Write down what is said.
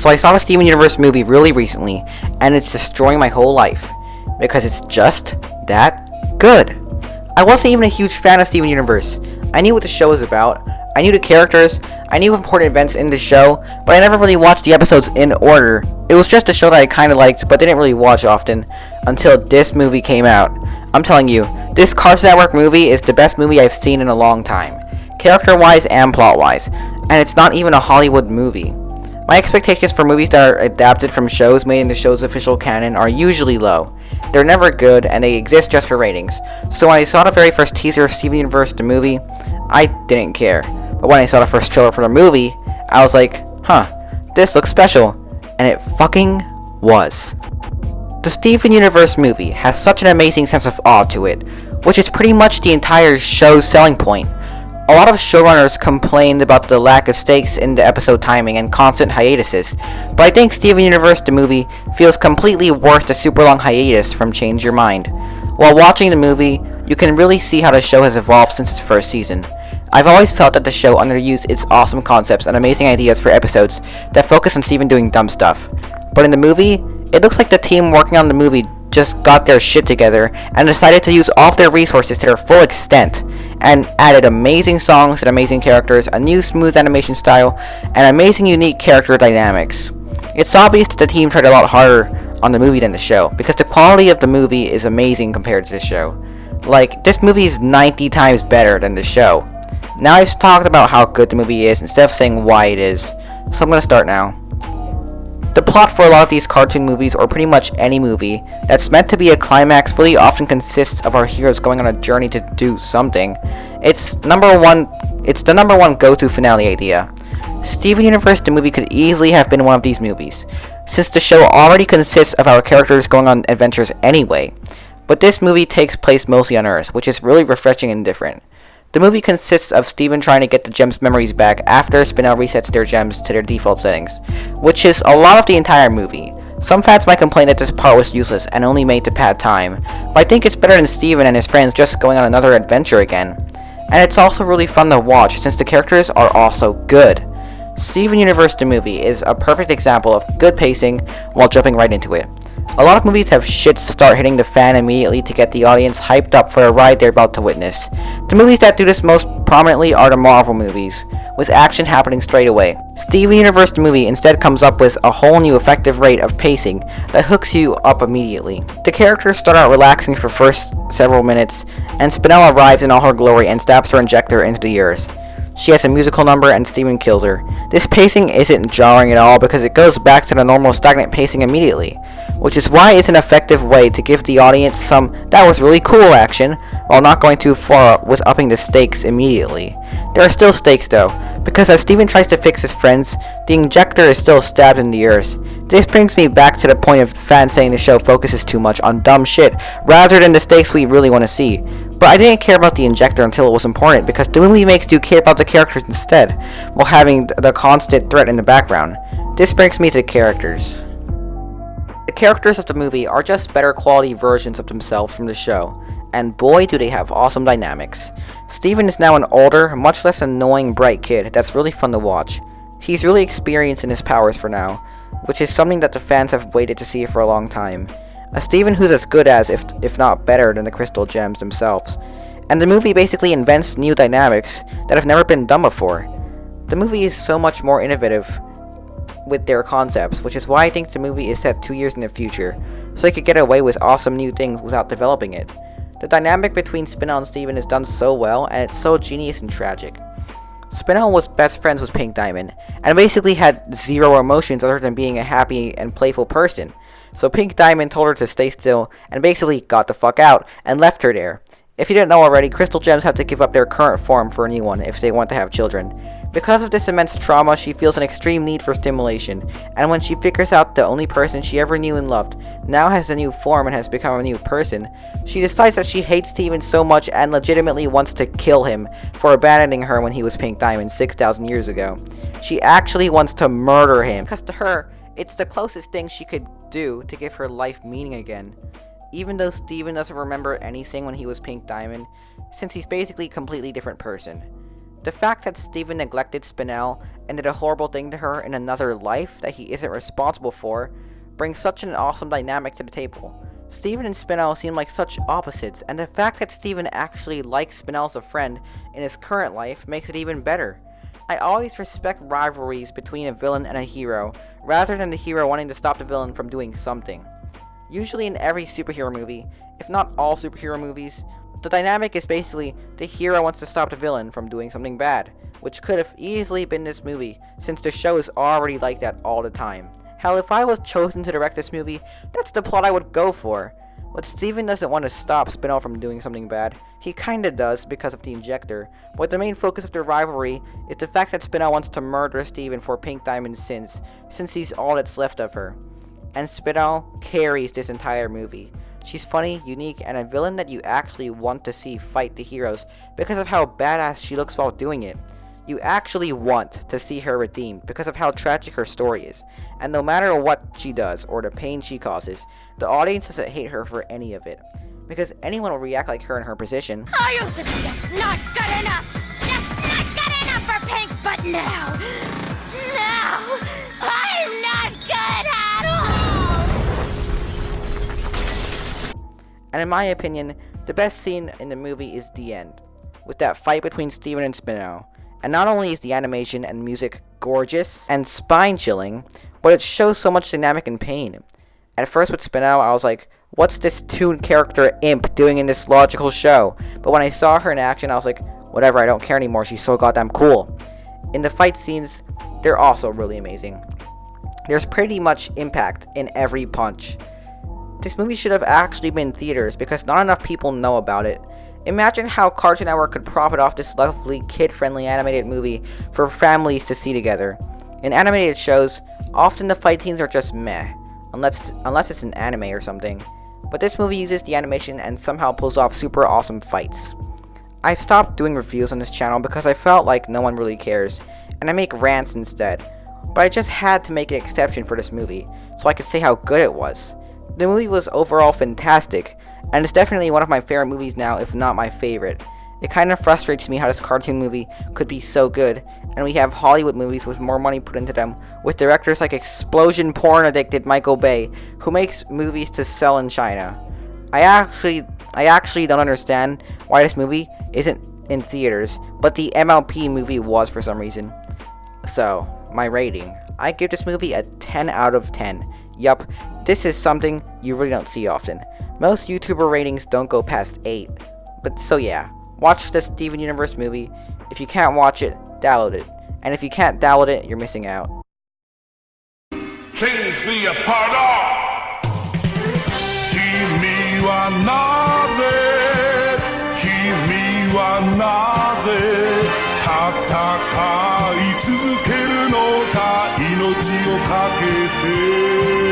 So I saw the Steven Universe movie really recently, and it's destroying my whole life. Because it's just that good. I wasn't even a huge fan of Steven Universe. I knew what the show was about, I knew the characters, I knew important events in the show, but I never really watched the episodes in order. It was just a show that I kinda liked, but didn't really watch often, until this movie came out. I'm telling you, this Cartoon Network movie is the best movie I've seen in a long time. Character-wise and plot-wise, and it's not even a Hollywood movie. My expectations for movies that are adapted from shows made in the show's official canon are usually low. They're never good, and they exist just for ratings. So when I saw the very first teaser of Steven Universe the movie, I didn't care. But when I saw the first trailer for the movie, I was like, huh, this looks special. And it fucking was. The Steven Universe movie has such an amazing sense of awe to it, which is pretty much the entire show's selling point. A lot of showrunners complained about the lack of stakes in the episode timing and constant hiatuses, but I think Steven Universe the movie feels completely worth the super long hiatus from Change Your Mind. While watching the movie, you can really see how the show has evolved since its first season. I've always felt that the show underused its awesome concepts and amazing ideas for episodes that focus on Steven doing dumb stuff. But in the movie, it looks like the team working on the movie just got their shit together and decided to use all of their resources to their full extent, and added amazing songs and amazing characters, a new smooth animation style, and amazing unique character dynamics. It's obvious that the team tried a lot harder on the movie than the show, because the quality of the movie is amazing compared to the show. Like, this movie is 90 times better than the show. Now I've talked about how good the movie is instead of saying why it is, so I'm gonna start now. The plot for a lot of these cartoon movies, or pretty much any movie that's meant to be a climax, really often consists of our heroes going on a journey to do something. It's the number one go-to finale idea. Steven Universe the movie could easily have been one of these movies, since the show already consists of our characters going on adventures anyway. But this movie takes place mostly on Earth, which is really refreshing and different. The movie consists of Steven trying to get the gems' memories back after Spinel resets their gems to their default settings, which is a lot of the entire movie. Some fans might complain that this part was useless and only made to pad time, but I think it's better than Steven and his friends just going on another adventure again. And it's also really fun to watch since the characters are also good. Steven Universe the movie is a perfect example of good pacing while jumping right into it. A lot of movies have shits to start hitting the fan immediately to get the audience hyped up for a ride they're about to witness. The movies that do this most prominently are the Marvel movies, with action happening straight away. Steven Universe the movie instead comes up with a whole new effective rate of pacing that hooks you up immediately. The characters start out relaxing for the first several minutes, and Spinel arrives in all her glory and stabs her injector into the earth. She has a musical number and Steven kills her. This pacing isn't jarring at all because it goes back to the normal stagnant pacing immediately, which is why it's an effective way to give the audience some "that was really cool" action, while not going too far with upping the stakes immediately. There are still stakes though, because as Steven tries to fix his friends, the injector is still stabbed in the earth. This brings me back to the point of fans saying the show focuses too much on dumb shit, rather than the stakes we really want to see. But I didn't care about the injector until it was important, because the movie makes you care about the characters instead, while having the constant threat in the background. This brings me to the characters. The characters of the movie are just better quality versions of themselves from the show, and boy do they have awesome dynamics. Steven is now an older, much less annoying bright kid that's really fun to watch. He's really experienced in his powers for now, which is something that the fans have waited to see for a long time. A Steven who's as good as, if not better than the Crystal Gems themselves. And the movie basically invents new dynamics that have never been done before. The movie is so much more innovative with their concepts, which is why I think the movie is set 2 years in the future, so they could get away with awesome new things without developing it. The dynamic between Spinel and Steven is done so well, and it's so genius and tragic. Spinel was best friends with Pink Diamond, and basically had zero emotions other than being a happy and playful person. So Pink Diamond told her to stay still, and basically got the fuck out, and left her there. If you didn't know already, Crystal Gems have to give up their current form for a new one if they want to have children. Because of this immense trauma, she feels an extreme need for stimulation, and when she figures out the only person she ever knew and loved now has a new form and has become a new person, she decides that she hates Steven so much and legitimately wants to kill him for abandoning her when he was Pink Diamond 6,000 years ago. She actually wants to murder him, because to her, it's the closest thing she could do to give her life meaning again. Even though Steven doesn't remember anything when he was Pink Diamond, since he's basically a completely different person. The fact that Steven neglected Spinel and did a horrible thing to her in another life that he isn't responsible for brings such an awesome dynamic to the table. Steven and Spinel seem like such opposites, and the fact that Steven actually likes Spinel as a friend in his current life makes it even better. I always respect rivalries between a villain and a hero, rather than the hero wanting to stop the villain from doing something. Usually in every superhero movie, if not all superhero movies, the dynamic is basically the hero wants to stop the villain from doing something bad, which could have easily been this movie, since the show is already like that all the time. Hell, if I was chosen to direct this movie, that's the plot I would go for. But Steven doesn't want to stop Spinel from doing something bad. He kinda does because of the injector, but the main focus of their rivalry is the fact that Spinel wants to murder Steven for Pink Diamond's sins, since he's all that's left of her. And Spinel carries this entire movie. She's funny, unique, and a villain that you actually want to see fight the heroes because of how badass she looks while doing it. You actually want to see her redeemed because of how tragic her story is. And no matter what she does or the pain she causes, the audience doesn't hate her for any of it. Because anyone will react like her in her position. I used to be just not good enough! Just not good enough for Pink, but now I'm not good at all! And in my opinion, the best scene in the movie is the end, with that fight between Steven and Spinel. And not only is the animation and music gorgeous and spine-chilling, but it shows so much dynamic and pain. At first with Spinel, I was like, what's this toon character imp doing in this logical show? But when I saw her in action, I was like, whatever, I don't care anymore, she's so goddamn cool. In the fight scenes, they're also really amazing. There's pretty much impact in every punch. This movie should have actually been in theaters because not enough people know about it. Imagine how Cartoon Network could profit off this lovely, kid-friendly animated movie for families to see together. In animated shows, often the fight scenes are just meh, unless it's an anime or something. But this movie uses the animation and somehow pulls off super awesome fights. I've stopped doing reviews on this channel because I felt like no one really cares, and I make rants instead. But I just had to make an exception for this movie, so I could say how good it was. The movie was overall fantastic, and it's definitely one of my favorite movies now, if not my favorite. It kind of frustrates me how this cartoon movie could be so good, and we have Hollywood movies with more money put into them, with directors like explosion porn-addicted Michael Bay, who makes movies to sell in China. I actually don't understand why this movie isn't in theaters, but the MLP movie was for some reason. So, my rating. I give this movie a 10 out of 10. Yup, this is something you really don't see often. Most YouTuber ratings don't go past 8. But so yeah, watch the Steven Universe movie. If you can't watch it, download it. And if you can't download it, you're missing out. Change me apart all. Kimi wa naze, kimi wa naze, tatakai tsukeru no ka, inochi o kakete.